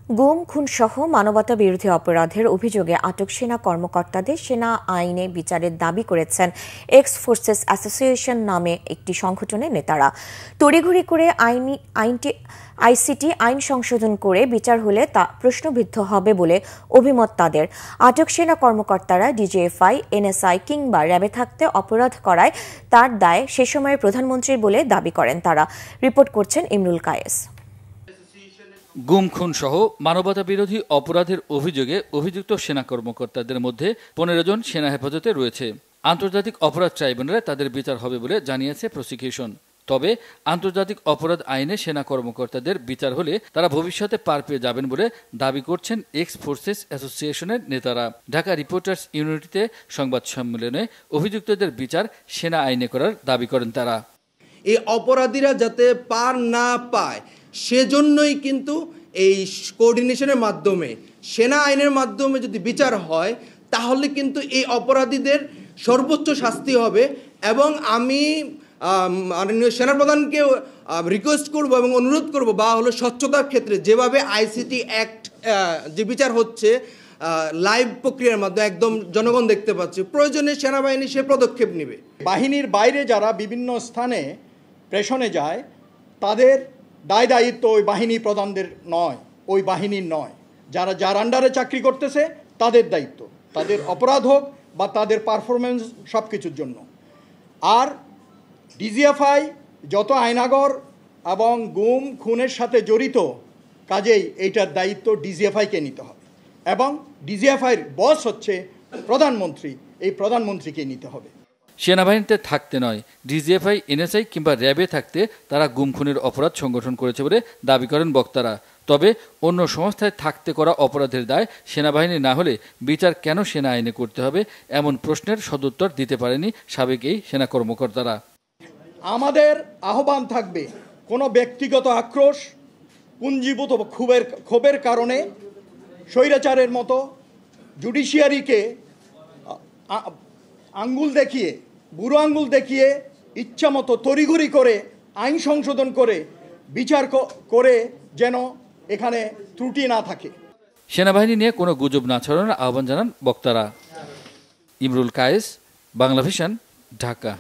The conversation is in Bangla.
গুম খুন সহ মানবতা বিরোধী অপরাধের অভিযোগে আটক সেনা কর্মকর্তাদের সেনা আইনে বিচারের দাবি করেছেন এক্স ফোর্সেস অ্যাসোসিয়েশন নামে একটি সংগঠনের নেতারা। তড়িঘড়ি করে আইসিটি আইন সংশোধন করে বিচার হলে তা প্রশ্নবিদ্ধ হবে বলে অভিমত তাদের। আটক সেনা কর্মকর্তারা ডিজিএফআই, এনএসআই কিংবা র্যাবে থাকতে অপরাধ করায় তার দায় সে সময়ের প্রধানমন্ত্রীর বলে দাবি করেন তারা। রিপোর্ট করছেন ইমরুল কায়েস। গুম খুন সহ মানবতা বিরোধী অপরাধের অভিযোগে অভিযুক্ত সেনা কর্মকর্তাদের মধ্যে 15 জন সেনা হেফাজতে রয়েছে। আন্তর্জাতিক অপরাধ ট্রাইব্যুনালে তাদের বিচার হবে বলে জানিয়েছে প্রসিকিউশন। তবে আন্তর্জাতিক অপরাধ আইনে সেনা কর্মকর্তাদের বিচার হলে তারা ভবিষ্যতে পার পেয়ে যাবেন বলে দাবি করছেন এক্স ফোর্সেস অ্যাসোসিয়েশনের নেতারা। ঢাকা রিপোর্টার্স ইউনিটিতে সংবাদ সম্মেলনে অভিযুক্তদের বিচার সেনা আইনে করার দাবি করেন তারা। এই অপরাধীরা যাতে পার না পায় সেজন্যই কিন্তু এই কোঅর্ডিনেশনের মাধ্যমে সেনা আইনের মাধ্যমে যদি বিচার হয় তাহলে কিন্তু এই অপরাধীদের সর্বোচ্চ শাস্তি হবে। এবং আমি সেনাপ্রধানকে রিকোয়েস্ট করব এবং অনুরোধ করব বা হলো স্বচ্ছতার ক্ষেত্রে যেভাবে আইসিটি অ্যাক্ট যে বিচার হচ্ছে লাইভ প্রক্রিয়ার মাধ্যমে একদম জনগণ দেখতে পাচ্ছে, প্রয়োজনে সেনাবাহিনী সে পদক্ষেপ নেবে। বাহিনীর বাইরে যারা বিভিন্ন স্থানে প্রেষণে যায় তাদের দায় দায়িত্ব ওই বাহিনী প্রধানদের নয়, ওই বাহিনীর নয়। যার আন্ডারে চাকরি করতেছে তাদের দায়িত্ব, তাদের অপরাধ হোক বা তাদের পারফরমেন্স সব কিছুর জন্য। আর ডিজিএফআই যত আয়নাগর এবং গুম খুনের সাথে জড়িত, কাজেই এইটার দায়িত্ব ডিজিএফআইকে নিতে হবে এবং ডিজিএফআইয়ের বস হচ্ছে প্রধানমন্ত্রী, এই প্রধানমন্ত্রীকে নিতে হবে। সেনাবাহিনীতে থাকতে নয়, ডিজিএফআই, এনএসআই কিংবা র্যাবে থাকতে তারা গুম খুনের অপরাধ সংগঠন করেছে বলে দাবি করেন বক্তারা। তবে অন্য সংস্থায় থাকতে করা অপরাধের দায় সেনাবাহিনী না হলে বিচার কেন সেনা আইনে করতে হবে, এমন প্রশ্নের সদুত্তর দিতে পারেনি সাবেক এই সেনা কর্মকর্তারা। আমাদের আহ্বান থাকবে, কোনো ব্যক্তিগত আক্রোশ, পুঞ্জীভূত ক্ষোভের কারণে স্বৈরাচারের মতো জুডিশিয়ারিকে আঙ্গুল দেখিয়ে, বুড়ো আঙ্গুল দেখিয়ে ইচ্ছামতো তড়িঘড়ি করে আইন সংশোধন করে বিচার করে যেন এখানে ত্রুটি না থাকে। সেনাবাহিনী নিয়ে কোনো গুজব না ছড়ানোর আহ্বান জানান বক্তারা। ইমরুল কায়েস, বাংলা ভিশন, ঢাকা।